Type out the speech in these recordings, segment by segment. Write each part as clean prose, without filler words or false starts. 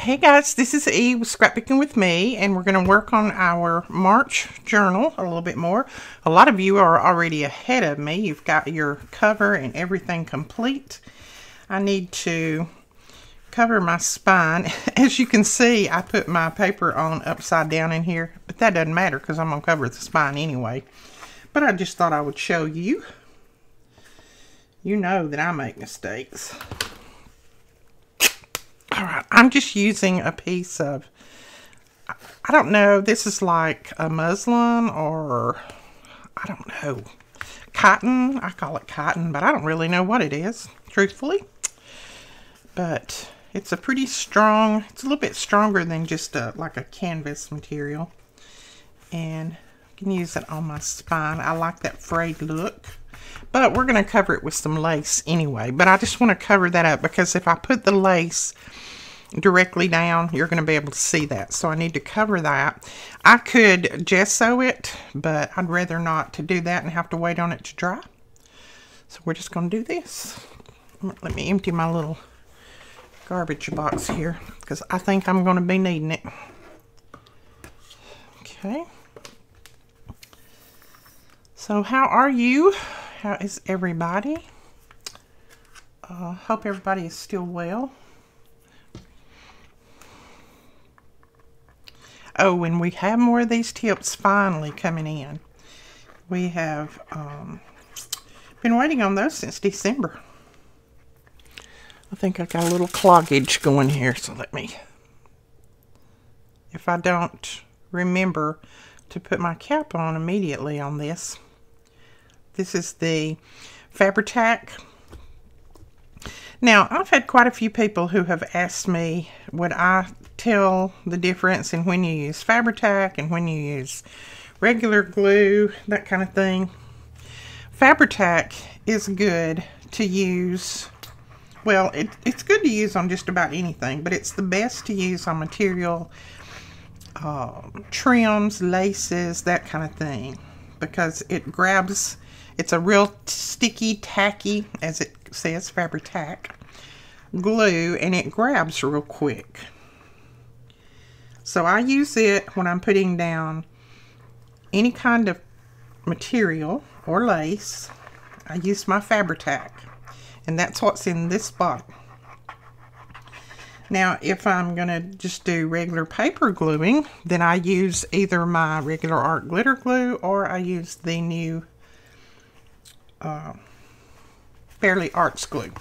Hey guys, this is E with Scrapbooking with me, and we're going to work on our March journal a little bit more. A lot of you are already ahead of me. You've got your cover and everything complete. I need to cover my spine. As you can see, I put my paper on upside down in here, but that doesn't matter because I'm going to cover the spine anyway. But I just thought I would show you. You know that I make mistakes. Alright, I'm just using a piece of, I don't know, this is like a muslin or, I don't know, cotton. I call it cotton, but I don't really know what it is, truthfully. But it's a pretty strong, it's a little bit stronger than just like a canvas material. And I can use it on my spine. I like that frayed look. But we're going to cover it with some lace anyway. But I just want to cover that up because if I put the lace directly down, you're going to be able to see that. So I need to cover that. I could gesso it, but I'd rather not to do that and have to wait on it to dry. So we're just going to do this. Let me empty my little garbage box here because I think I'm going to be needing it. Okay. So how are you? How is everybody? Hope everybody is still well. Oh, and we have more of these tips finally coming in. We have been waiting on those since December. I think I got a little cloggage going here, so let me, if I don't remember to put my cap on immediately on this. This is the Fabri-Tac. Now, I've had quite a few people who have asked me, would I tell the difference in when you use Fabri-Tac and when you use regular glue, that kind of thing. Fabri-Tac is good to use, well, it's good to use on just about anything, but it's the best to use on material, trims, laces, that kind of thing, because it grabs. It's a real sticky, tacky, as it says, Fabri-Tac glue, and it grabs real quick. So I use it when I'm putting down any kind of material or lace. I use my Fabri-Tac, and that's what's in this bottle. Now, if I'm going to just do regular paper gluing, then I use either my regular art glitter glue or I use the new Fairly Arts glue,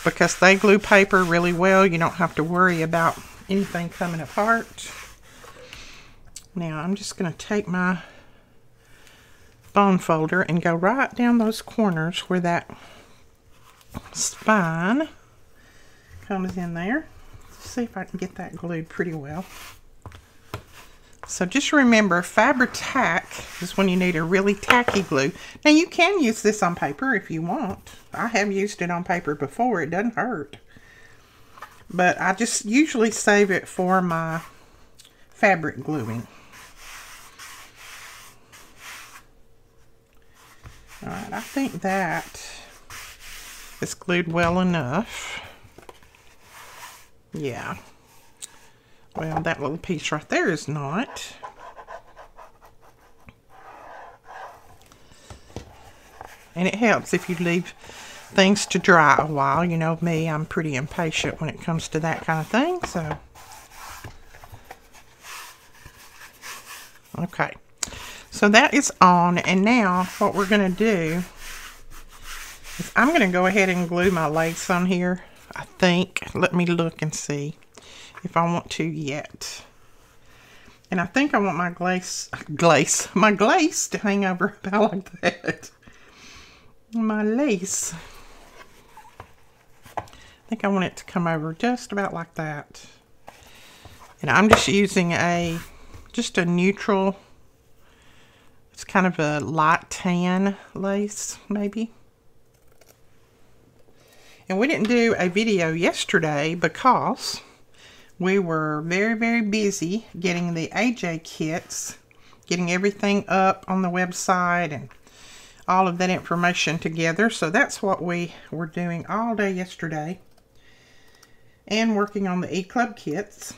because they glue paper really well. You don't have to worry about anything coming apart. Now I'm just going to take my bone folder and go right down those corners where that spine comes in there. Let's see if I can get that glued pretty well. So just remember, Fabri-Tac is when you need a really tacky glue. Now you can use this on paper if you want. I have used it on paper before. It doesn't hurt. But I just usually save it for my fabric gluing. Alright, I think that is glued well enough. Yeah. Well, that little piece right there is not. And it helps if you leave things to dry a while. You know me, I'm pretty impatient when it comes to that kind of thing. So, okay. So that is on. And now what we're going to do is I'm going to go ahead and glue my lace on here. I think. Let me look and see if I want to yet. And I think I want my my glaze to hang over about like that. My lace. I think I want it to come over just about like that. And I'm just using just a neutral, it's kind of a light tan lace, maybe. And we didn't do a video yesterday because we were very, very busy getting the AJ kits, getting everything up on the website and all of that information together. So that's what we were doing all day yesterday. and working on the E-Club kits.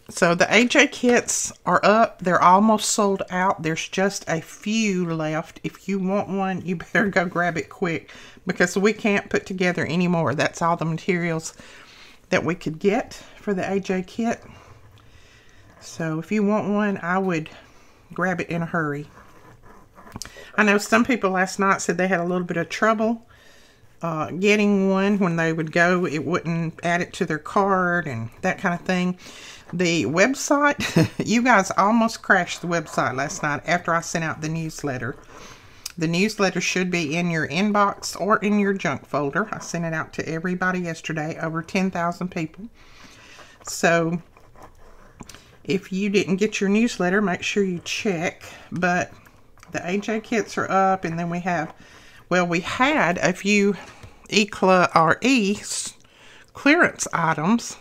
So the AJ kits are up. They're almost sold out. There's just a few left. If you want one, you better go grab it quick because we can't put together any more. That's all the materials that we could get for the AJ kit. So if you want one, I would grab it in a hurry. I know some people last night said they had a little bit of trouble getting one. When they would go, it wouldn't add it to their card and that kind of thing. The website, you guys almost crashed the website last night after I sent out the newsletter. The newsletter should be in your inbox or in your junk folder. I sent it out to everybody yesterday, over 10,000 people. So if you didn't get your newsletter, make sure you check. But the AJ kits are up, and then we have, well, we had a few E-Club clearance items,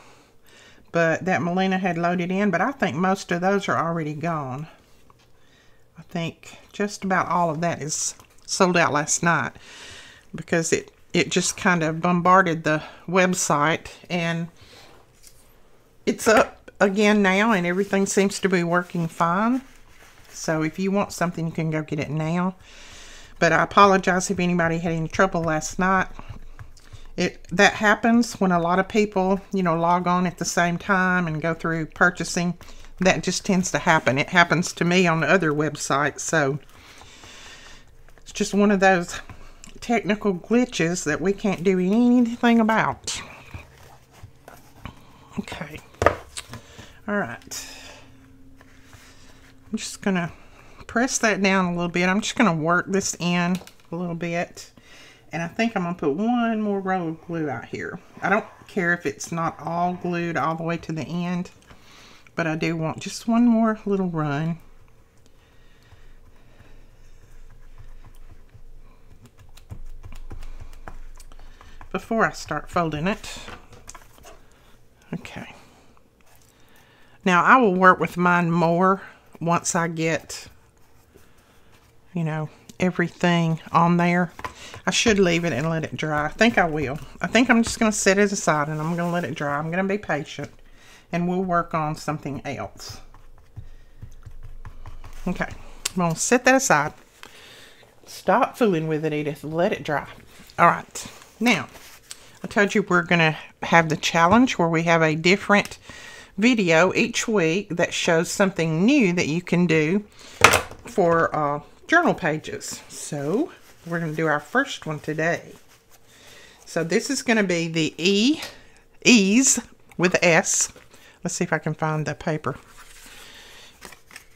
but that Melina had loaded in, but I think most of those are already gone. I think just about all of that is sold out last night because it just kind of bombarded the website, and it's up again now, and everything seems to be working fine. So if you want something, you can go get it now. But I apologize if anybody had any trouble last night. That happens when a lot of people, you know, log on at the same time and go through purchasing. That just tends to happen. It happens to me on other websites. So it's just one of those technical glitches that we can't do anything about. Okay. All right. I'm just going to press that down a little bit. I'm just going to work this in a little bit. And I think I'm going to put one more roll of glue out here. I don't care if it's not all glued all the way to the end, but I do want just one more little run. Before I start folding it. Okay. Now I will work with mine more once I get, you know, everything on there. I should leave it and let it dry. I think I will. I think I'm just going to set it aside and I'm going to let it dry. I'm going to be patient and we'll work on something else. Okay. I'm going to set that aside. Stop fooling with it, Edith. Let it dry. All right. Now, I told you we're going to have the challenge where we have a different video each week that shows something new that you can do for journal pages. So we're going to do our first one today. So this is going to be the Ease with an S. Let's see if I can find the paper.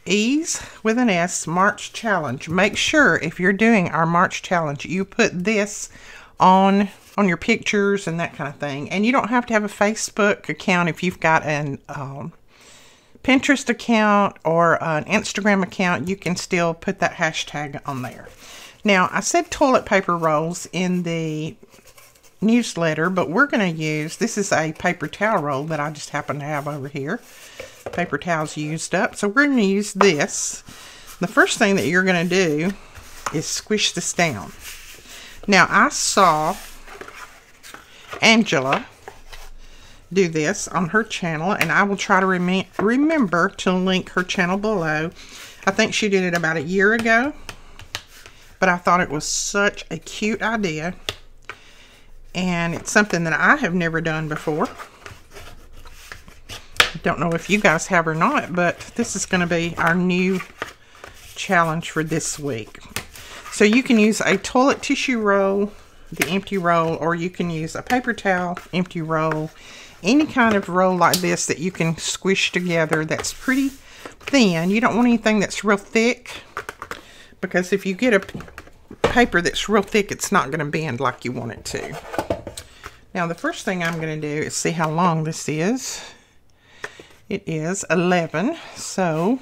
Ease with an S March challenge. Make sure if you're doing our March challenge, you put this on your pictures and that kind of thing. And you don't have to have a Facebook account if you've got an Pinterest account or an Instagram account. You can still put that hashtag on there. Now, I said toilet paper rolls in the newsletter, but we're going to use, this is a paper towel roll that I just happen to have over here. Paper towels used up. So we're going to use this. The first thing that you're going to do is squish this down. Now, I saw Angela do this on her channel, and I will try to remember to link her channel below. I think she did it about a year ago, but I thought it was such a cute idea, and it's something that I have never done before. Don't know if you guys have or not, but this is going to be our new challenge for this week. So you can use a toilet tissue roll, the empty roll, or you can use a paper towel, empty roll, any kind of roll like this that you can squish together that's pretty thin. You don't want anything that's real thick, because if you get a paper that's real thick, it's not going to bend like you want it to. Now the first thing I'm going to do is see how long this is. It is 11, so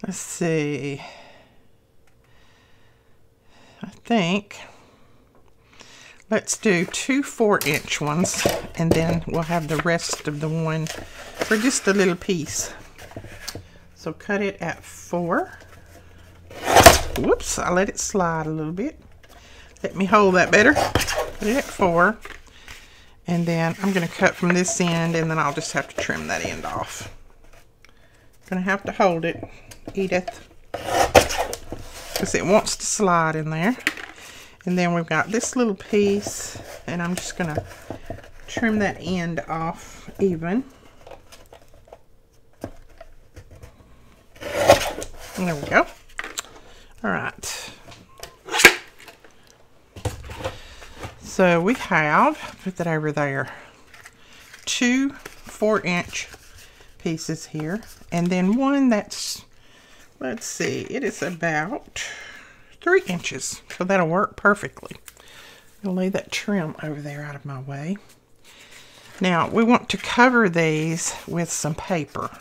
let's see. I think let's do 2 4-inch ones, and then we'll have the rest of the one for just a little piece. So cut it at 4. Whoops, I let it slide a little bit. Let me hold that better. Put it at 4. And then I'm going to cut from this end, and then I'll just have to trim that end off. Going to have to hold it, Edith, because it wants to slide in there. And then we've got this little piece, and I'm just going to trim that end off even. And there we go. All right. So we have, put that over there, 2 4-inch pieces here, and then one that's, let's see, it is about 3 inches, so that'll work perfectly. I'll lay that trim over there out of my way. Now we want to cover these with some paper,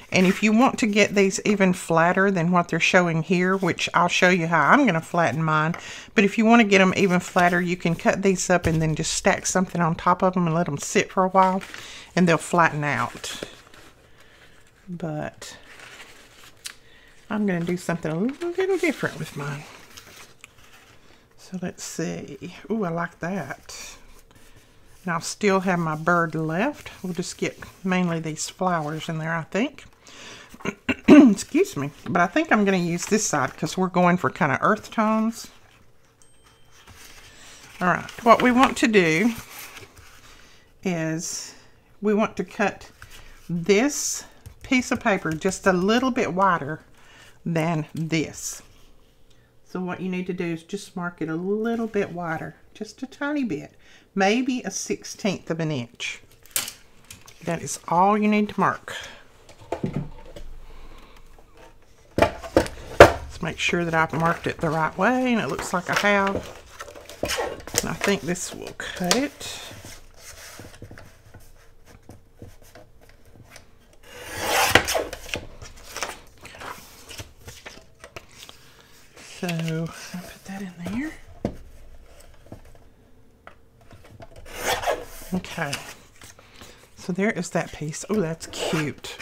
and if you want to get these even flatter than what they're showing here, which I'll show you how I'm going to flatten mine, but if you want to get them even flatter, you can cut these up and then just stack something on top of them and let them sit for a while, and they'll flatten out. But I'm going to do something a little different with mine. So let's see. Ooh, I like that. And I'll still have my bird left. We'll just get mainly these flowers in there, I think. Excuse me. But I think I'm going to use this side because we're going for kind of earth tones. All right. What we want to do is we want to cut this piece of paper just a little bit wider than this. So what you need to do is just mark it a little bit wider, just a tiny bit, maybe a 1/16 of an inch. That is all you need to mark. Let's make sure that I've marked it the right way, and it looks like I have. And I think this will cut it. So I'll put that in there. Okay. So there is that piece. Oh, that's cute.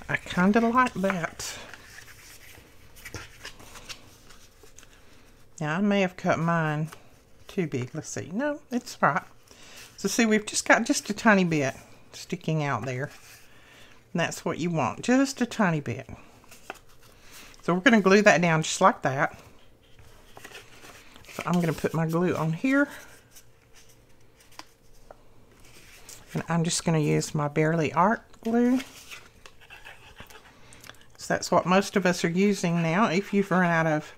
I kind of like that. Now, I may have cut mine too big. Let's see. No, it's right. So see, we've just got just a tiny bit sticking out there. And that's what you want. Just a tiny bit. So we're going to glue that down just like that. So I'm going to put my glue on here. And I'm just going to use my Barely Art glue. So that's what most of us are using now. If you've run out of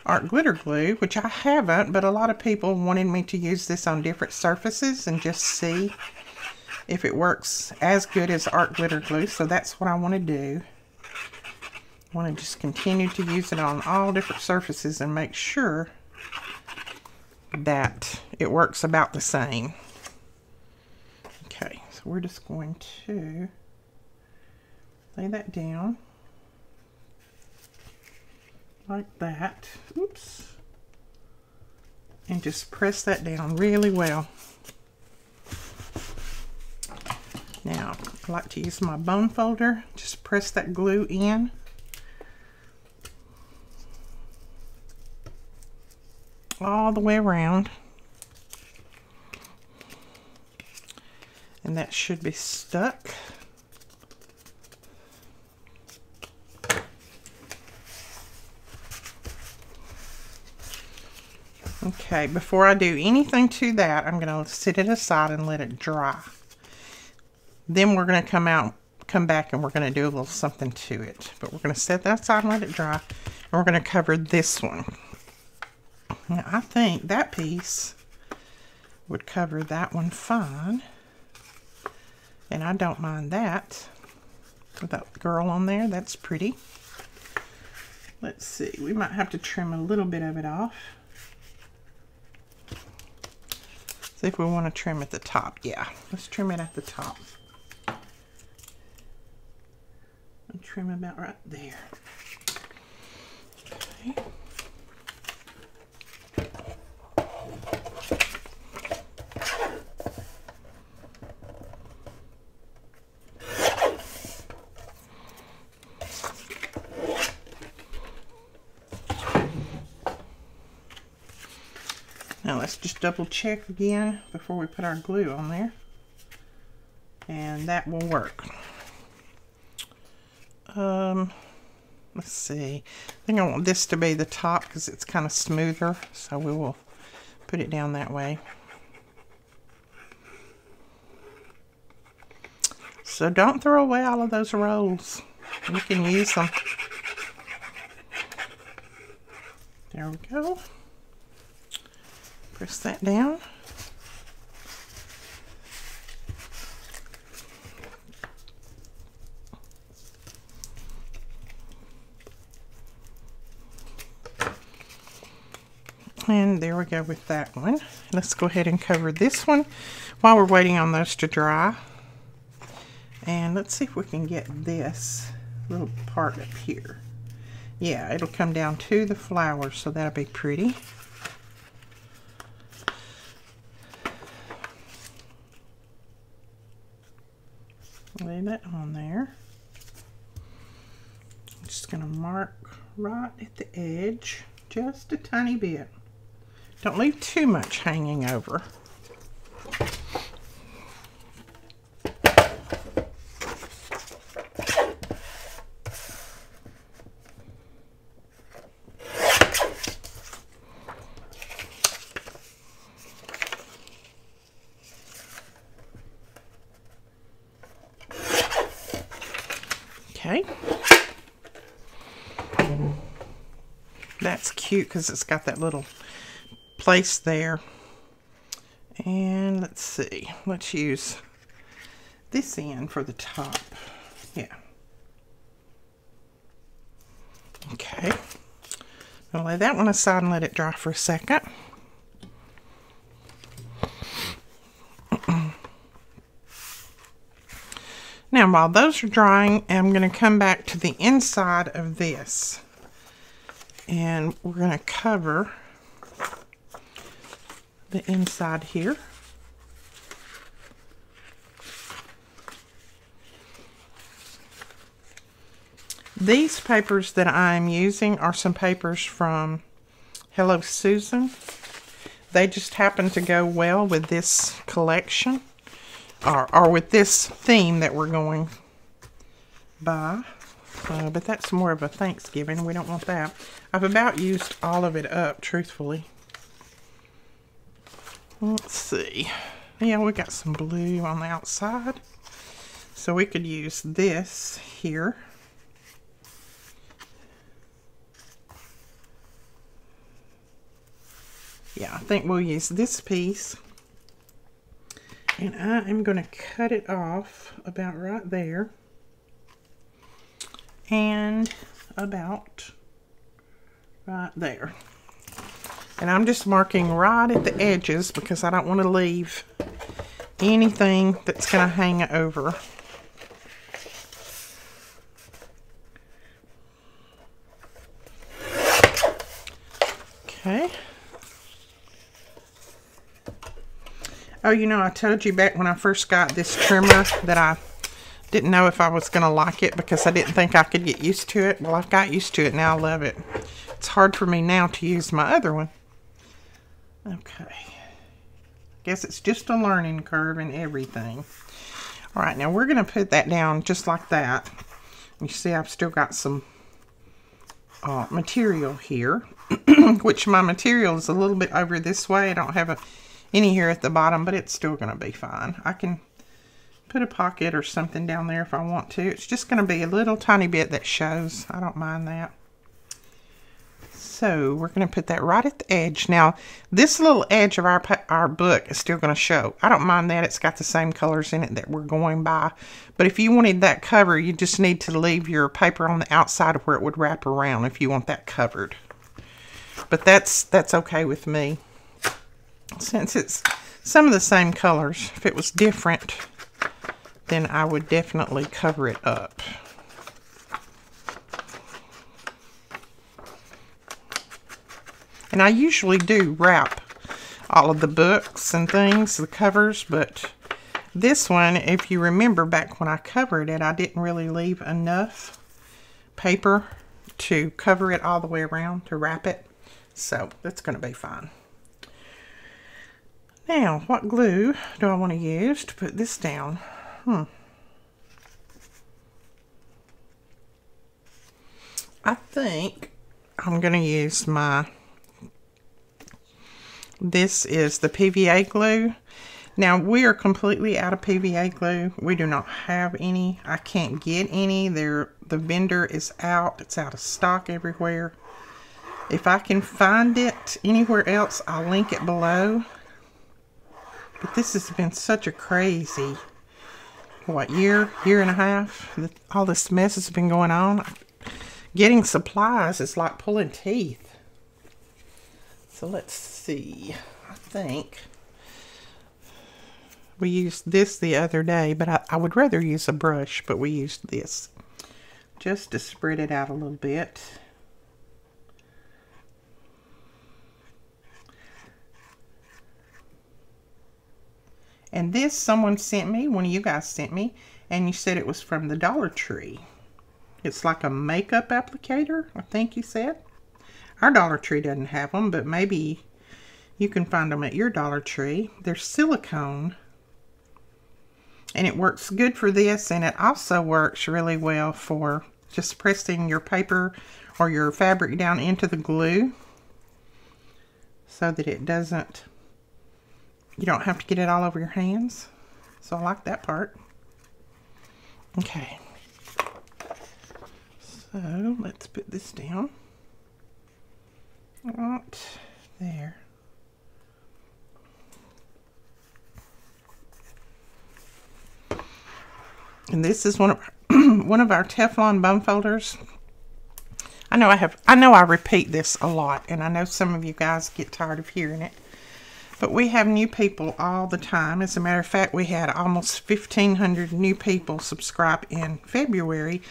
art glitter glue, which I haven't, but a lot of people wanted me to use this on different surfaces and just see if it works as good as art glitter glue. So that's what I want to do. I want to just continue to use it on all different surfaces and make sure that it works about the same. Okay, so we're just going to lay that down like that. Oops. And just press that down really well. Now, I like to use my bone folder. Just press that glue in. All the way around, and that should be stuck. Okay, before I do anything to that, I'm going to set it aside and let it dry. Then we're going to come back and we're going to do a little something to it. But we're going to set that aside and let it dry, and we're going to cover this one. Now, I think that piece would cover that one fine, and I don't mind that with that girl on there. That's pretty. Let's see, we might have to trim a little bit of it off. See if we want to trim at the top. Yeah, let's trim it at the top. And trim about right there. Okay. just double check again before we put our glue on there. And that will work. Let's see. I think I want this to be the top because it's kind of smoother. So we will put it down that way. So don't throw away all of those rolls. You can use them. There we go. Press that down. And there we go with that one. Let's go ahead and cover this one while we're waiting on those to dry. And let's see if we can get this little part up here. Yeah, it'll come down to the flower, so that'll be pretty. Lay that on there. I'm just going to mark right at the edge, just a tiny bit. Don't leave too much hanging over. Okay. That's cute because it's got that little place there. And let's see. Let's use this end for the top. Yeah. Okay. I'll lay that one aside and let it dry for a second. Now, while those are drying, I'm going to come back to the inside of this. And we're going to cover the inside here. These papers that I'm using are some papers from Hello Susan. They just happen to go well with this collection. Or with this theme that we're going by. But that's more of a Thanksgiving. We don't want that. I've about used all of it up, truthfully. Let's see. Yeah, we got some blue on the outside. So we could use this here. Yeah, I think we'll use this piece. And I am going to cut it off about right there. And about right there. And I'm just marking right at the edges because I don't want to leave anything that's going to hang over. Okay. Oh, you know, I told you back when I first got this trimmer that I didn't know if I was going to like it because I didn't think I could get used to it. Well, I've got used to it now. I love it. It's hard for me now to use my other one. Okay. Guess it's just a learning curve and everything. All right, now we're going to put that down just like that. You see I've still got some material here, which my material is a little bit over this way. I don't have any here at the bottom, but it's still going to be fine. I can put a pocket or something down there if I want to. It's just going to be a little tiny bit that shows. I don't mind that. So we're going to put that right at the edge. Now, this little edge of our book is still going to show. I don't mind that. It's got the same colors in it that we're going by. But if you wanted that cover, you just need to leave your paper on the outside of where it would wrap around if you want that covered. But that's okay with me. Since it's some of the same colors, if it was different, then I would definitely cover it up. And I usually do wrap all of the books and things, the covers, but this one, if you remember back when I covered it, I didn't really leave enough paper to cover it all the way around, to wrap it. So that's going to be fine. Now, what glue do I want to use to put this down? I think I'm going to use this is the PVA glue. Now, we are completely out of PVA glue. We do not have any. I can't get any. The vendor is out. It's out of stock everywhere. If I can find it anywhere else, I'll link it below. But this has been such a crazy, what, year and a half? All this mess has been going on. Getting supplies is like pulling teeth. So let's see. I think we used this the other day, but I would rather use a brush, but we used this just to spread it out a little bit. And this someone sent me, one of you guys sent me, and you said it was from the Dollar Tree. It's like a makeup applicator, I think you said. Our Dollar Tree doesn't have them, but maybe you can find them at your Dollar Tree. They're silicone. And it works good for this, and it also works really well for just pressing your paper or your fabric down into the glue so that it doesn't, you don't have to get it all over your hands. So I like that part. Okay. So let's put this down. Right there. And this is one of our Teflon bone folders. I know I repeat this a lot, and I know some of you guys get tired of hearing it. But we have new people all the time. As a matter of fact, we had almost 1,500 new people subscribe in February.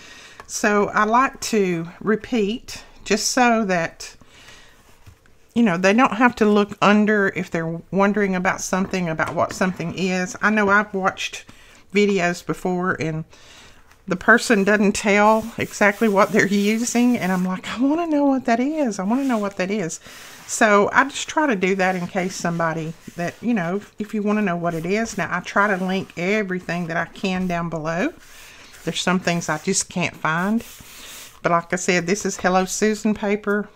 So I like to repeat just so that, you know, they don't have to look under if they're wondering about something, about what something is. I know I've watched videos before and the person doesn't tell exactly what they're using, and I'm like, I want to know what that is. I want to know what that is. So I just try to do that in case somebody that, you know, if you want to know what it is. Now, I try to link everything that I can down below. There's some things I just can't find. But like I said, this is Hello Susan paper,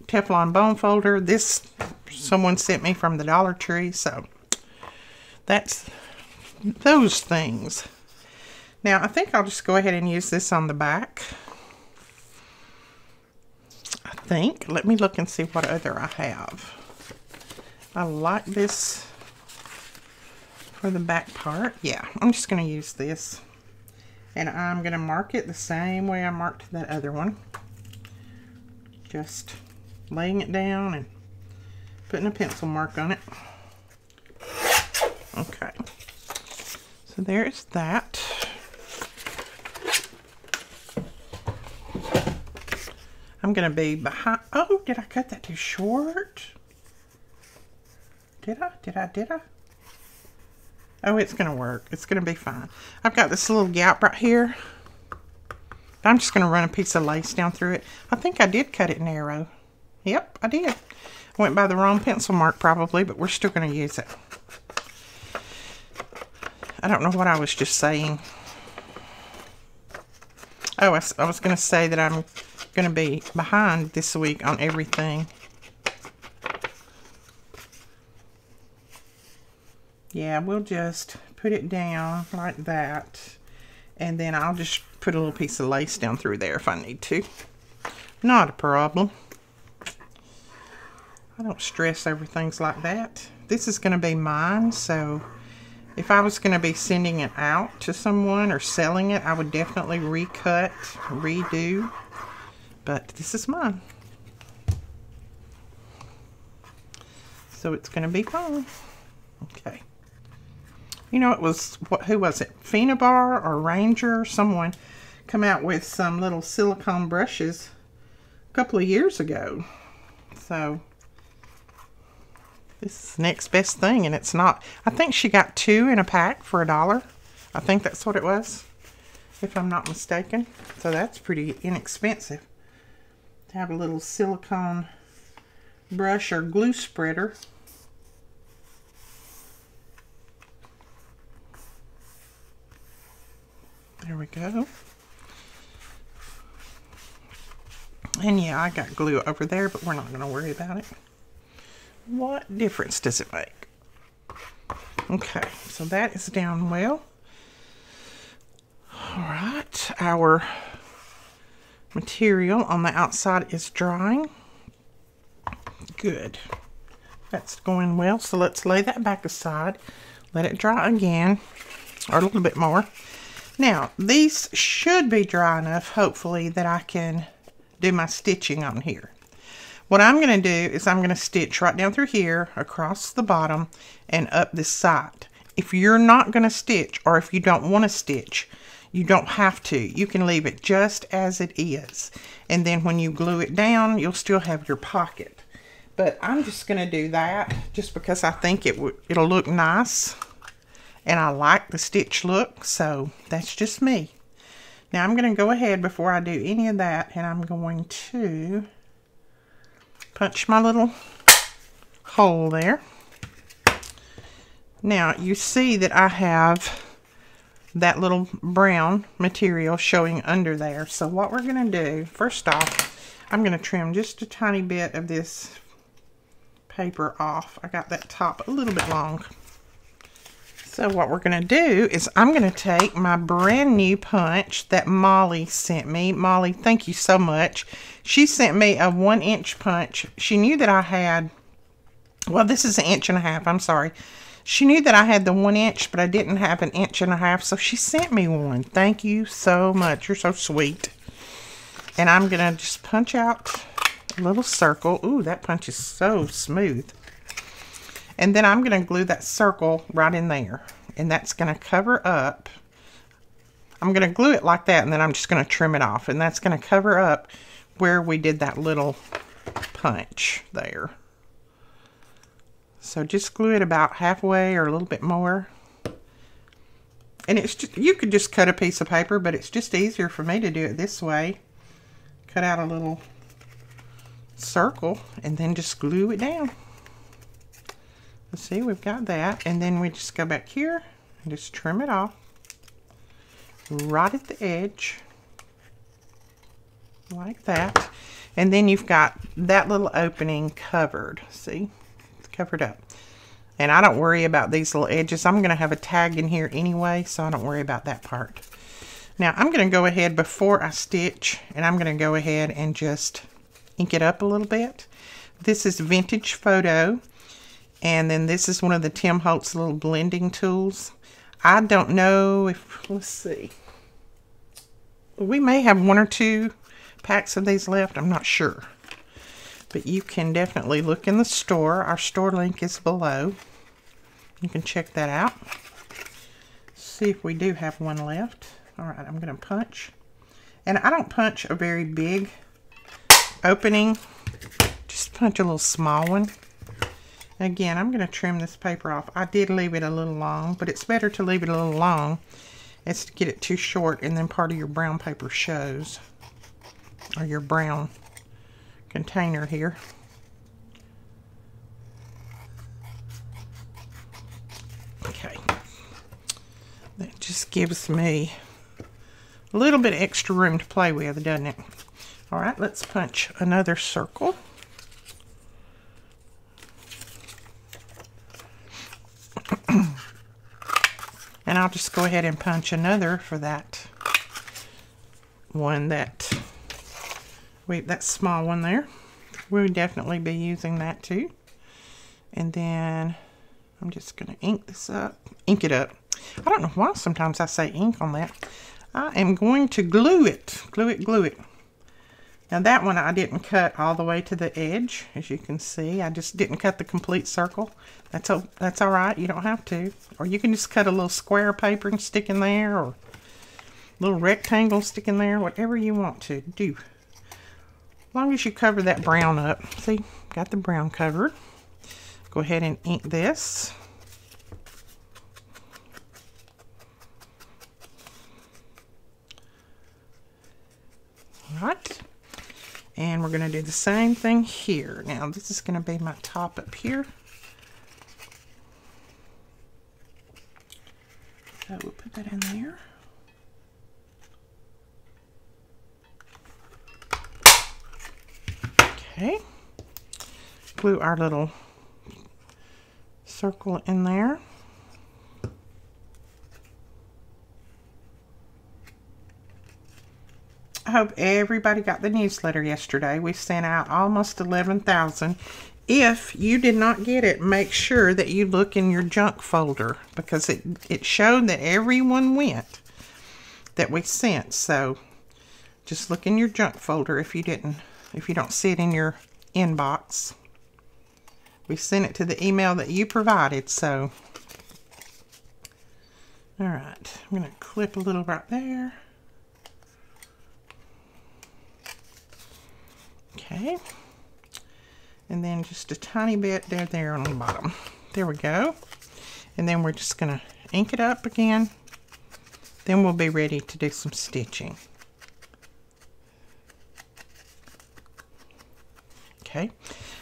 Teflon bone folder. This someone sent me from the Dollar Tree. So that's those things. Now, I think I'll just go ahead and use this on the back. I think. Let me look and see what other I have. I like this for the back part. Yeah, I'm just going to use this. And I'm going to mark it the same way I marked that other one. Just laying it down and putting a pencil mark on it. Okay. So there's that. I'm going to be behind. Oh, did I cut that too short? Did I? Oh, it's going to work. It's going to be fine. I've got this little gap right here. I'm just going to run a piece of lace down through it. I think I did cut it narrow. Yep, I did. Went by the wrong pencil mark probably, but we're still going to use it. I don't know what I was just saying. Oh, I was going to say that I'm going to be behind this week on everything. Yeah, we'll just put it down like that, and then I'll just put a little piece of lace down through there if I need to. Not a problem. I don't stress over things like that. This is going to be mine, so if I was going to be sending it out to someone or selling it, I would definitely recut, redo. But this is mine. So it's going to be fine. Okay. You know, it was, who was it? Finabar or Ranger? Someone come out with some little silicone brushes a couple of years ago. So this is the next best thing, and it's not. I think she got 2 in a pack for $1. I think that's what it was, if I'm not mistaken. So that's pretty inexpensive to have a little silicone brush or glue spreader. There we go. And yeah, I got glue over there, but we're not going to worry about it. What difference does it make? Okay, so that is down well. All right, our material on the outside is drying. Good. That's going well, so let's lay that back aside. Let it dry again, or a little bit more. Now, these should be dry enough, hopefully, that I can do my stitching on here. What I'm going to do is I'm going to stitch right down through here, across the bottom, and up this side. If you're not going to stitch, or if you don't want to stitch, you don't have to. You can leave it just as it is. And then when you glue it down, you'll still have your pocket. But I'm just going to do that just because I think it'll look nice. And I like the stitch look, so that's just me. Now I'm going to go ahead before I do any of that, and I'm going to punch my little hole there. Now you see that I have that little brown material showing under there. So what we're going to do, first off, I'm going to trim just a tiny bit of this paper off. I got that top a little bit long. So what we're going to do is I'm going to take my brand new punch that Molly sent me. Molly, thank you so much. She sent me a 1-inch punch. She knew that I had, well, this is 1.5 inches, I'm sorry. She knew that I had the 1 inch, but I didn't have 1.5 inches, so she sent me one. Thank you so much. You're so sweet. And I'm going to just punch out a little circle. Ooh, that punch is so smooth. And then I'm going to glue that circle right in there. And that's going to cover up. I'm going to glue it like that, and then I'm just going to trim it off. And that's going to cover up where we did that little punch there. So just glue it about halfway or a little bit more. And it's just, you could just cut a piece of paper, but it's just easier for me to do it this way. Cut out a little circle and then just glue it down. Let's see, we've got that. And then we just go back here and just trim it off right at the edge. Like that. And then you've got that little opening covered. See? It's covered up. And I don't worry about these little edges. I'm going to have a tag in here anyway, so I don't worry about that part. Now, I'm going to go ahead before I stitch, and I'm going to go ahead and just ink it up a little bit. This is Vintage Photo. And then this is one of the Tim Holtz little blending tools. I don't know if, let's see. We may have 1 or 2 packs of these left. I'm not sure. But you can definitely look in the store. Our store link is below. You can check that out. See if we do have one left. All right, I'm going to punch. And I don't punch a very big opening. Just punch a little small one. Again, I'm going to trim this paper off. I did leave it a little long, but it's better to leave it a little long as to get it too short, and then part of your brown paper shows, or your brown container here. Okay. That just gives me a little bit extra room to play with, doesn't it? All right, let's punch another circle. And I'll just go ahead and punch another for that one that small one there. We'll definitely be using that too. And then I'm just going to ink it up. I don't know why sometimes I say ink on that. I am going to glue it. Glue it. Now that one I didn't cut all the way to the edge, as you can see. I just didn't cut the complete circle. That's all right. You don't have to. Or you can just cut a little square paper and stick in there, or a little rectangle stick in there, whatever you want to do. As long as you cover that brown up. See, got the brown covered. Go ahead and ink this. All right. And we're going to do the same thing here. Now, this is going to be my top up here. So we'll put that in there. Okay. Glue our little circle in there. I hope everybody got the newsletter yesterday. We sent out almost 11,000. If you did not get it, make sure that you look in your junk folder, because it showed that everyone went that we sent. So just look in your junk folder if you don't see it in your inbox. We sent it to the email that you provided. So all right, I'm going to clip a little right there. Okay, and then just a tiny bit down there on the bottom. There we go. And then we're just going to ink it up again. Then we'll be ready to do some stitching. Okay,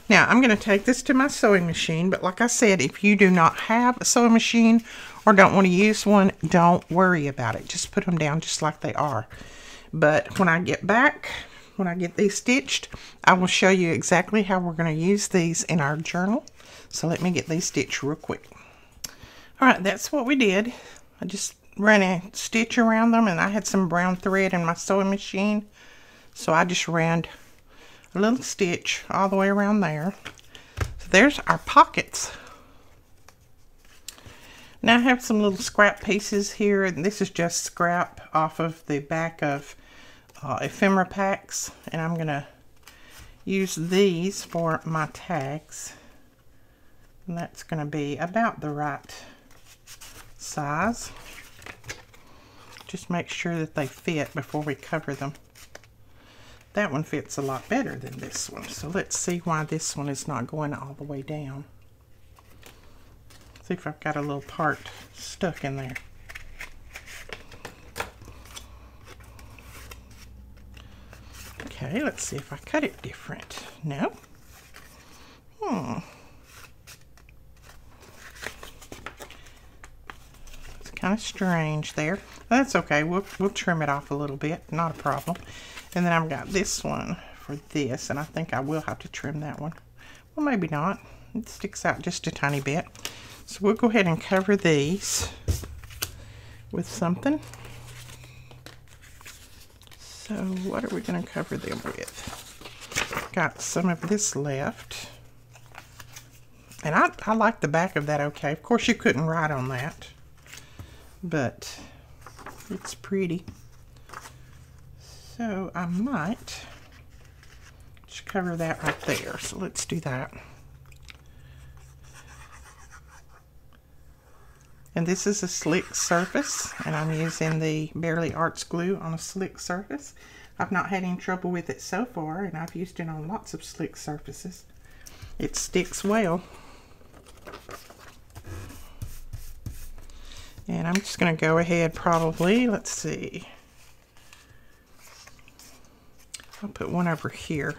now I'm going to take this to my sewing machine, but like I said, if you do not have a sewing machine or don't want to use one, don't worry about it. Just put them down just like they are. But when I get back, when I get these stitched, I will show you exactly how we're going to use these in our journal. So let me get these stitched real quick. All right, that's what we did. I just ran a stitch around them, and I had some brown thread in my sewing machine, so I just ran a little stitch all the way around there. So there's our pockets. Now I have some little scrap pieces here, and this is just scrap off of the back of ephemera packs, and I'm gonna use these for my tags, and that's gonna be about the right size. Just make sure that they fit before we cover them. That one fits a lot better than this one, so let's see why this one is not going all the way down. See if I've got a little part stuck in there. Okay, let's see if I cut it different. No? It's kind of strange there. That's okay. We'll trim it off a little bit. Not a problem. And then I've got this one for this, and I think I will have to trim that one. Well, maybe not. It sticks out just a tiny bit. So we'll go ahead and cover these with something. So what are we going to cover them with? Got some of this left. And I like the back of that okay. Of course you couldn't write on that, but it's pretty. So I might just cover that right there. So let's do that. And this is a slick surface, and I'm using the Barely Arts glue on a slick surface. I've not had any trouble with it so far, and I've used it on lots of slick surfaces. It sticks well. And I'm just going to go ahead probably, let's see. I'll put one over here.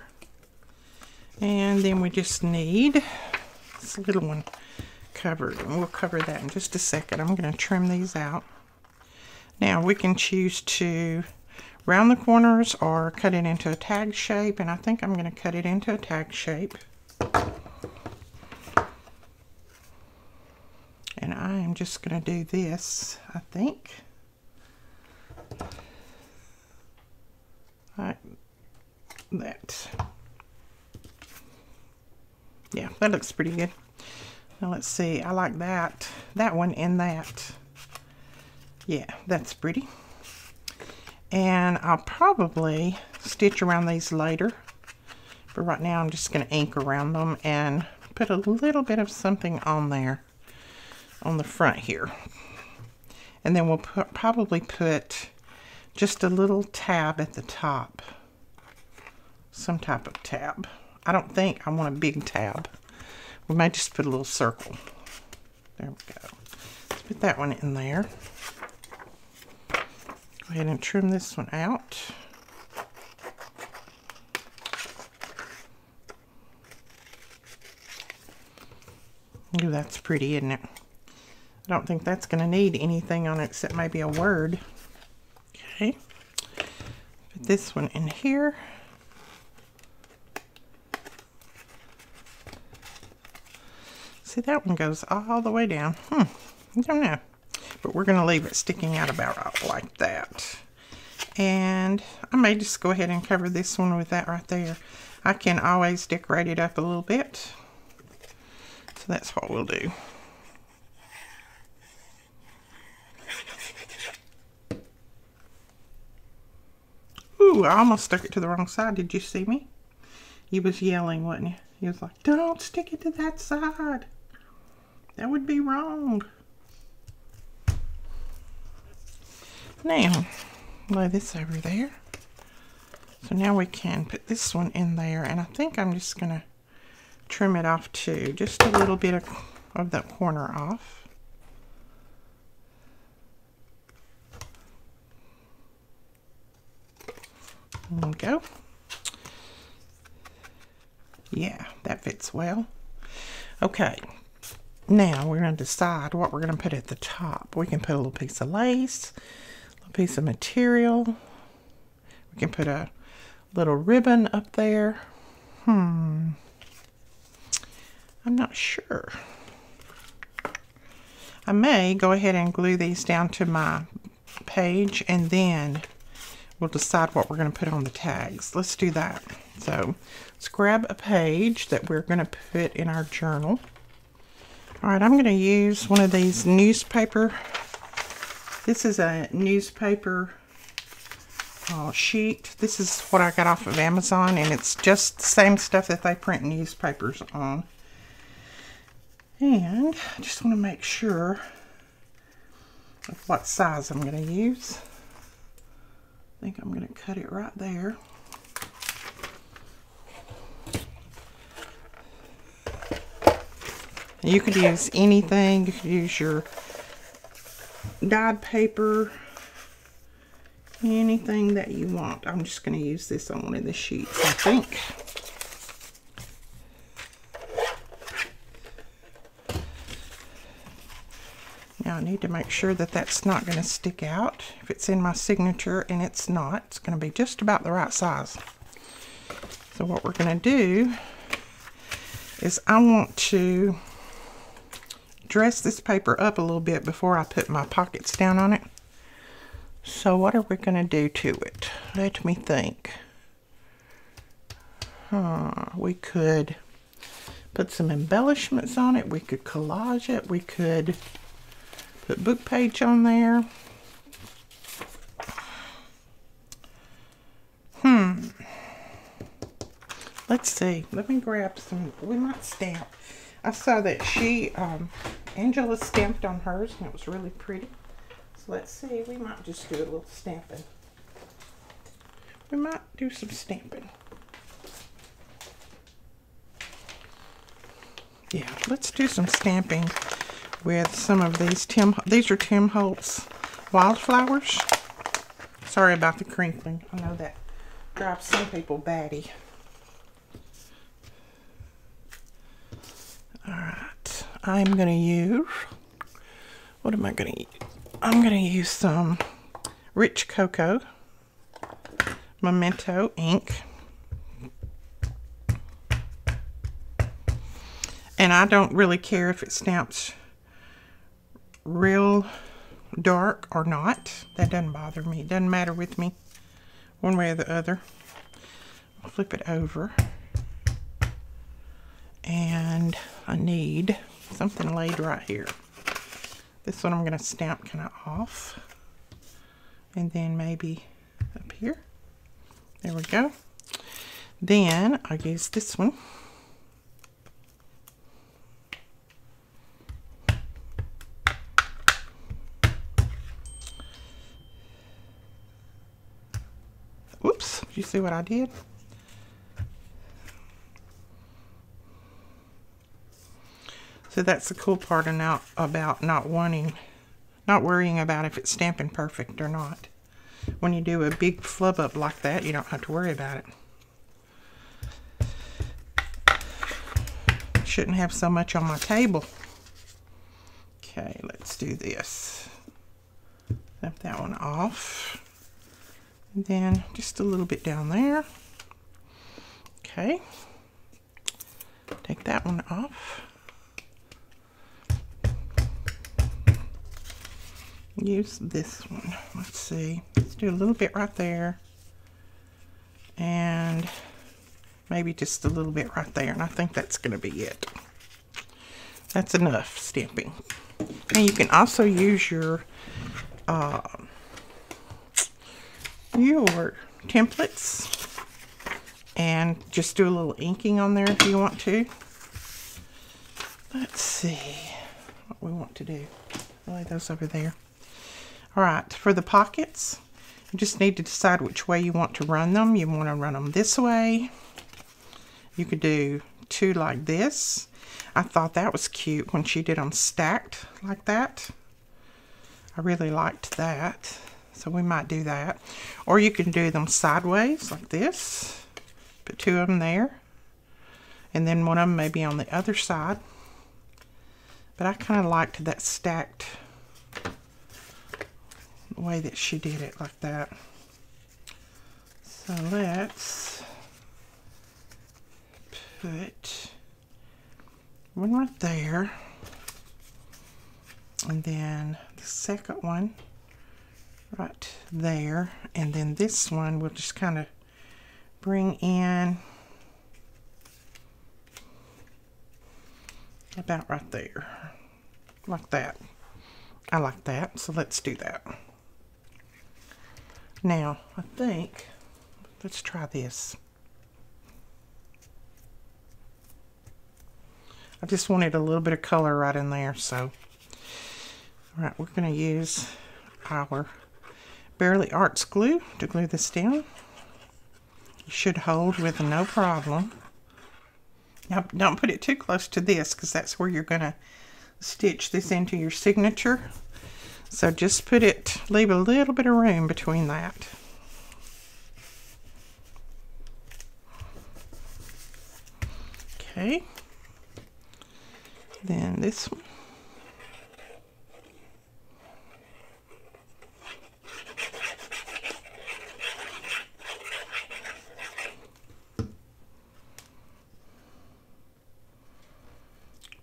And then we just need this little one covered, and we'll cover that in just a second. I'm going to trim these out. Now we can choose to round the corners or cut it into a tag shape, and I think I'm going to cut it into a tag shape. And I am just going to do this, I think. Like that. Yeah, that looks pretty good. Now let's see, I like that one and that. Yeah, that's pretty. And I'll probably stitch around these later. But right now I'm just going to ink around them and put a little bit of something on there, on the front here. And then we'll probably put just a little tab at the top. Some type of tab. I don't think I want a big tab. We might just put a little circle. There we go. Let's put that one in there. Go ahead and trim this one out. Ooh, that's pretty, isn't it? I don't think that's going to need anything on it except maybe a word. Okay. Put this one in here. See, that one goes all the way down. I don't know. But we're going to leave it sticking out about like that. And I may just go ahead and cover this one with that right there. I can always decorate it up a little bit. So that's what we'll do. Ooh, I almost stuck it to the wrong side. Did you see me? He was yelling, wasn't he? He was like, don't stick it to that side. That would be wrong. Now, lay this over there. So now we can put this one in there. And I think I'm just going to trim it off too. Just a little bit of that corner off. There we go. Yeah, that fits well. Okay, now we're going to decide what we're going to put at the top. We can put a little piece of lace, a little piece of material. We can put a little ribbon up there. I'm not sure. I may go ahead and glue these down to my page, and then we'll decide what we're going to put on the tags. Let's do that. So let's grab a page that we're going to put in our journal. All right, I'm going to use one of these newspaper. This is a newspaper sheet. This is what I got off of Amazon, and it's just the same stuff that they print newspapers on. And I just want to make sure of what size I'm going to use. I think I'm going to cut it right there. You could use anything. You could use your dyed paper, anything that you want. I'm just going to use this on one of the sheets, I think. Now I need to make sure that that's not going to stick out. If it's in my signature and it's not, it's going to be just about the right size. So what we're going to do is I want to dress this paper up a little bit before I put my pockets down on it. So what are we going to do to it? Let me think. We could put some embellishments on it. We could collage it. We could put book page on there. Let's see. Let me grab some. We might stamp. I saw that Angela stamped on hers, and it was really pretty. So let's see. We might just do a little stamping. We might do some stamping. Yeah, let's do some stamping with some of these these are Tim Holtz wildflowers. Sorry about the crinkling. I know that drives some people batty. Alright, I'm going to use, what am I going to use? I'm going to use some Rich Cocoa Memento ink. And I don't really care if it stamps real dark or not. That doesn't bother me. It doesn't matter with me one way or the other. I'll flip it over. And I need something laid right here. This one I'm going to stamp kind of off. And then maybe up here. There we go. Then I'll use this one. Whoops, did you see what I did? So that's the cool part about not worrying about if it's stamping perfect or not. When you do a big flub up like that, you don't have to worry about it. Shouldn't have so much on my table. Okay, let's do this. Snap that one off. And then just a little bit down there. Okay. Take that one off. use this one. Let's see. Let's do a little bit right there. And maybe just a little bit right there. And I think that's going to be it. That's enough stamping. And you can also use your templates and just do a little inking on there if you want to. Let's see what we want to do. I'll lay those over there. All right, for the pockets, you just need to decide which way you want to run them. You want to run them this way. You could do two like this. I thought that was cute when she did them stacked like that. I really liked that. So we might do that. Or you can do them sideways like this. Put two of them there. And then one of them maybe on the other side. But I kind of liked that stacked way that she did it like that. So let's put one right there, and then the second one right there, and then this one we'll just kind of bring in about right there, like that. I like that, so let's do that. Now, I think, let's try this. I just wanted a little bit of color right in there, so. All right, we're going to use our Bearly Arts glue to glue this down. You should hold with no problem. Now, don't put it too close to this, because that's where you're going to stitch this into your signature. So just put it, leave a little bit of room between that. Okay. Then this one.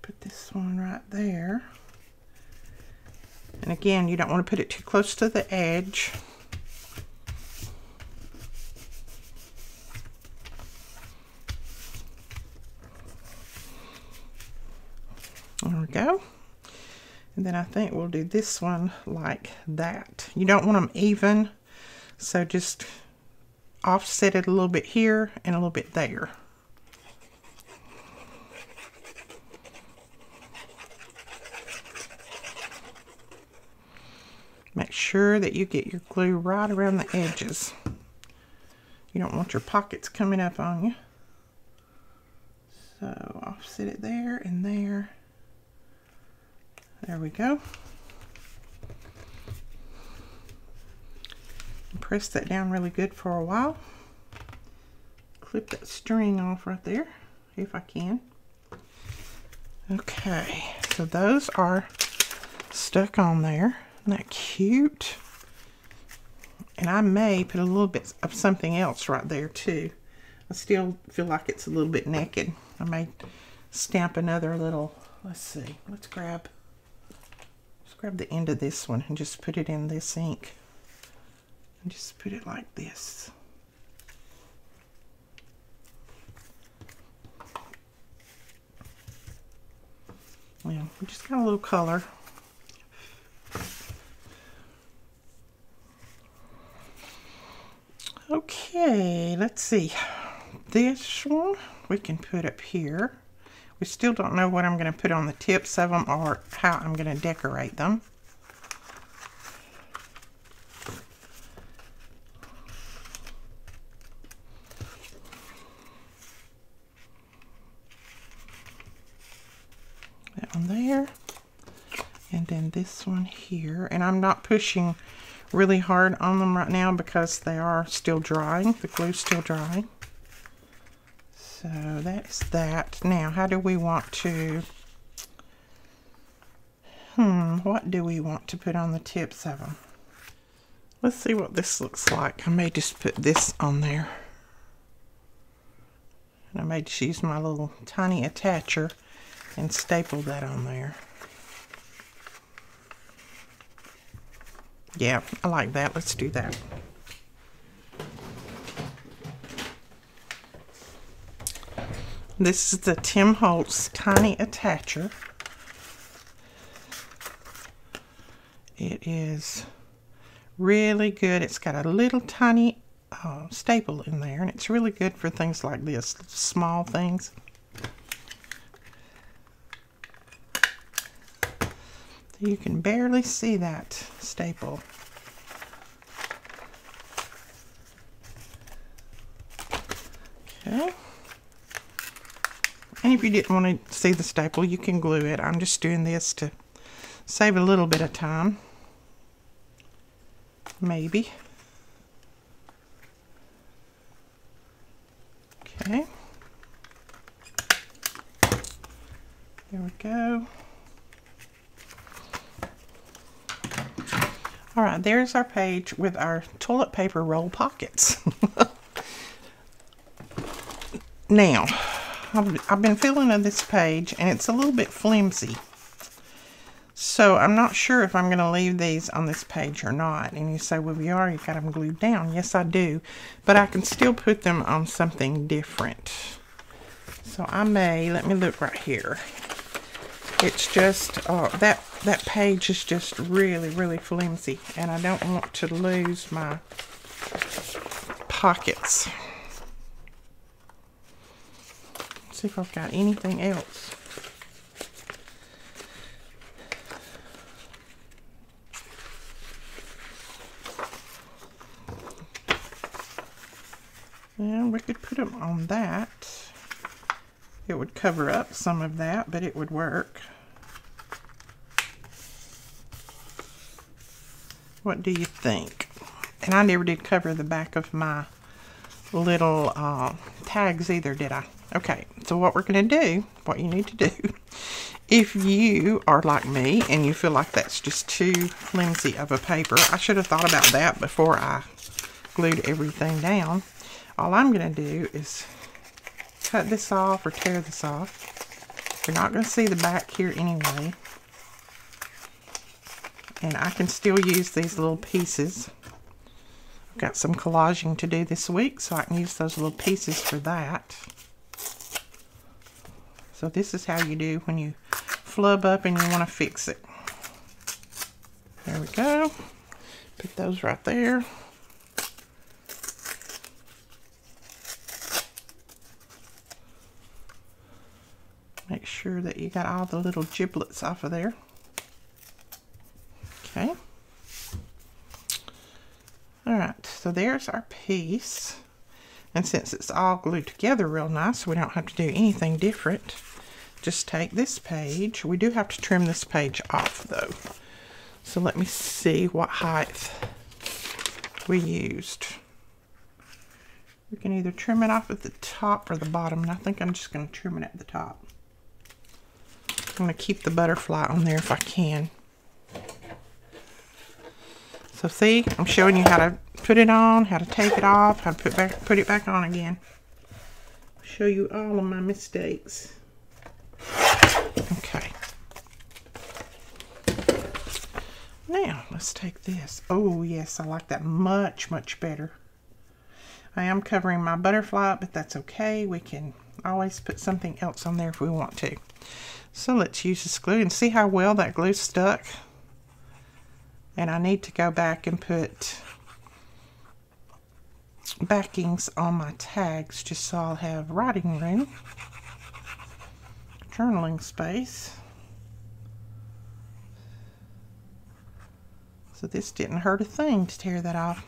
Put this one right there. And again, you don't want to put it too close to the edge. There we go. And then I think we'll do this one like that. You don't want them even, so just offset it a little bit here and a little bit there. Make sure that you get your glue right around the edges. You don't want your pockets coming up on you. So offset it there and there. There we go. And press that down really good for a while. Clip that string off right there, if I can. Okay, so those are stuck on there. Isn't that cute? And I may put a little bit of something else right there too. I still feel like it's a little bit naked. I may stamp another little, let's see, let's grab the end of this one and just put it in this ink. And just put it like this. Yeah, we just got a little color. Okay, let's see. This one we can put up here. We still don't know what I'm going to put on the tips of them or how I'm going to decorate them. That one there. And then this one here. And I'm not pushing really hard on them right now because they are still drying. The glue's still drying. So that's that. Now, how do we want to, what do we want to put on the tips of them? Let's see what this looks like. I may just put this on there. And I may just use my little tiny attacher and staple that on there. Yeah, I like that. Let's do that. This is the Tim Holtz Tiny Attacher. It is really good. It's got a little tiny staple in there, and it's really good for things like this, small things. You can barely see that staple. Okay. And if you didn't want to see the staple, you can glue it. I'm just doing this to save a little bit of time. Maybe. Okay. There we go. All right, there's our page with our toilet paper roll pockets. Now, I've been feeling of this page, and it's a little bit flimsy. So I'm not sure if I'm going to leave these on this page or not. And you say, well, you already got them glued down. Yes, I do. But I can still put them on something different. So I may, let me look right here. It's just, that page is just really, really flimsy. And I don't want to lose my pockets. Let's see if I've got anything else. And we could put them on that. It would cover up some of that, but it would work. What do you think? And I never did cover the back of my little tags either, did I? Okay, so what we're going to do, what you need to do, if you are like me and you feel like that's just too flimsy of a paper, I should have thought about that before I glued everything down. All I'm going to do is cut this off or tear this off. You're not going to see the back here anyway. And I can still use these little pieces. I've got some collaging to do this week, so I can use those little pieces for that. So this is how you do when you flub up and you want to fix it. There we go. Put those right there. Make sure that you got all the little giblets off of there. Okay. Alright, so there's our piece. And since it's all glued together real nice, we don't have to do anything different. Just take this page. We do have to trim this page off though. So let me see what height we used. We can either trim it off at the top or the bottom, and I think I'm just going to trim it at the top. I'm going to keep the butterfly on there if I can. So see, I'm showing you how to put it on, how to take it off, how to put it back on again. I'll show you all of my mistakes. Okay. Now, let's take this. Oh, yes, I like that much, much better. I am covering my butterfly, but that's okay. We can always put something else on there if we want to. So let's use this glue and see how well that glue stuck. And I need to go back and put backings on my tags just so I'll have writing room, journaling space. So this didn't hurt a thing to tear that off.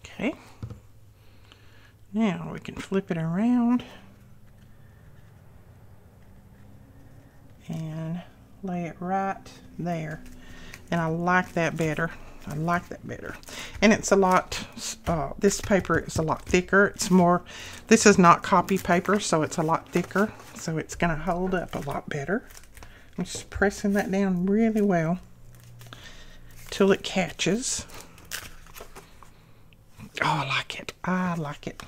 Okay. Now we can flip it around and lay it right there. And I like that better. I like that better. And it's a lot, this paper is a lot thicker. It's more, this is not copy paper, so it's a lot thicker. So it's going to hold up a lot better. I'm just pressing that down really well till it catches. Oh, I like it. I like it.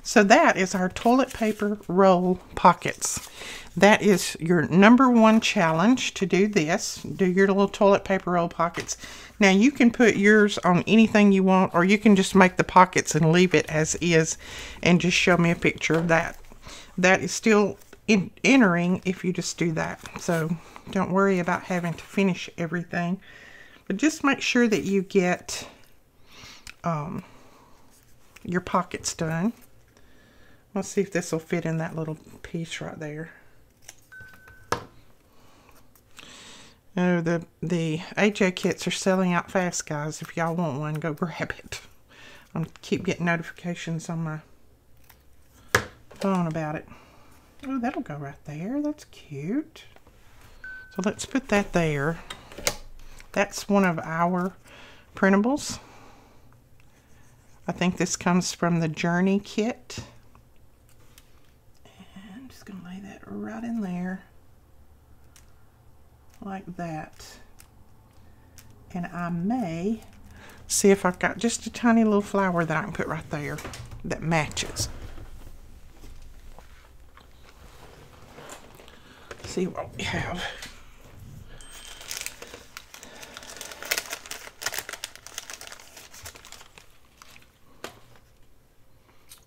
So that is our toilet paper roll pockets. That is your #1 challenge to do this. Do your little toilet paper roll pockets. Now you can put yours on anything you want, or you can just make the pockets and leave it as is and just show me a picture of that. That is still entering if you just do that. So don't worry about having to finish everything. But just make sure that you get your pockets done. Let's see if this will fit in that little piece right there. Oh, the AJ kits are selling out fast, guys. If y'all want one, go grab it. I keep getting notifications on my phone about it. Oh, that'll go right there. That's cute. So let's put that there. That's one of our printables. I think this comes from the Journey kit. And I'm just going to lay that right in there. Like that. And I may see if I've got just a tiny little flower that I can put right there that matches. See what we have.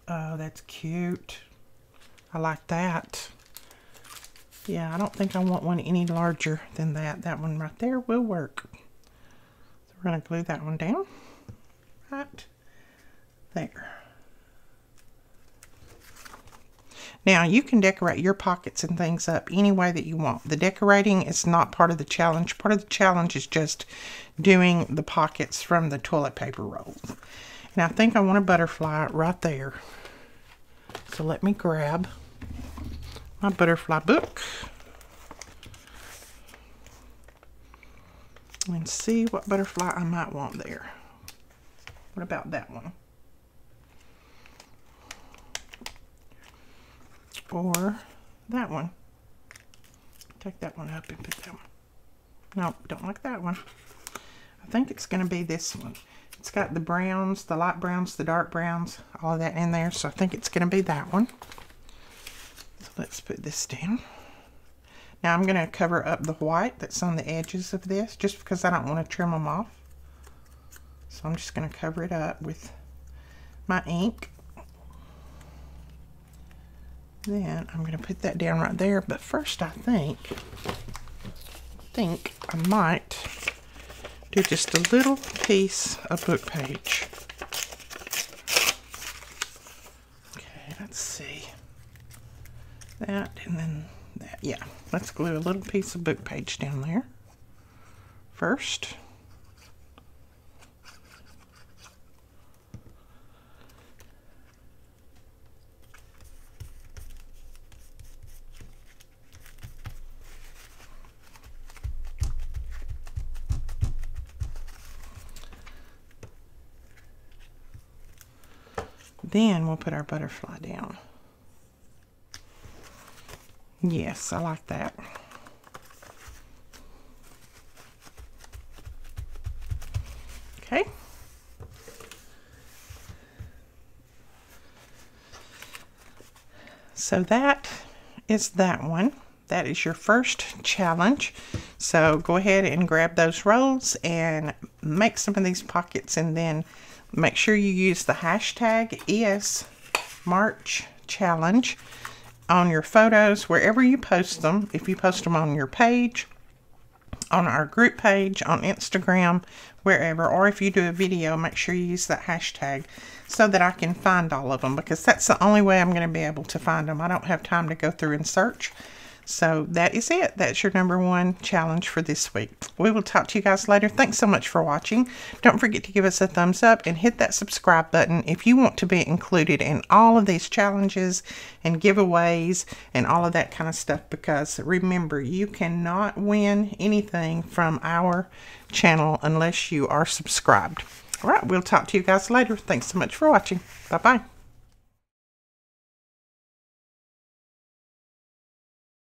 Oh, that's cute. I like that. Yeah, I don't think I want one any larger than that. That one right there will work. So we're going to glue that one down right there. Now, you can decorate your pockets and things up any way that you want. The decorating is not part of the challenge. Part of the challenge is just doing the pockets from the toilet paper rolls. And I think I want a butterfly right there. So let me grab my butterfly book and see what butterfly I might want there. What about that one? Or that one. Take that one up and put that one. No, don't like that one. I think it's going to be this one. It's got the browns, the light browns, the dark browns, all of that in there. So I think it's going to be that one. So let's put this down. Now I'm going to cover up the white that's on the edges of this, just because I don't want to trim them off. So I'm just going to cover it up with my ink. Then I'm going to put that down right there. But first I think I might do just a little piece of book page. Okay, let's see. That and then that. Yeah, let's glue a little piece of book page down there first. Then we'll put our butterfly down. Yes, I like that. Okay. So that is that one. That is your first challenge. So go ahead and grab those rolls and make some of these pockets, and then make sure you use the hashtag #ESMarchChallenge on your photos, wherever you post them. If you post them on your page, on our group page, on Instagram, wherever, or if you do a video, make sure you use that hashtag so that I can find all of them, because that's the only way I'm going to be able to find them. I don't have time to go through and search. So that is it. That's your #1 challenge for this week. We will talk to you guys later. Thanks so much for watching. Don't forget to give us a thumbs up and hit that subscribe button if you want to be included in all of these challenges and giveaways and all of that kind of stuff, because remember, you cannot win anything from our channel unless you are subscribed. All right, we'll talk to you guys later. Thanks so much for watching. Bye-bye.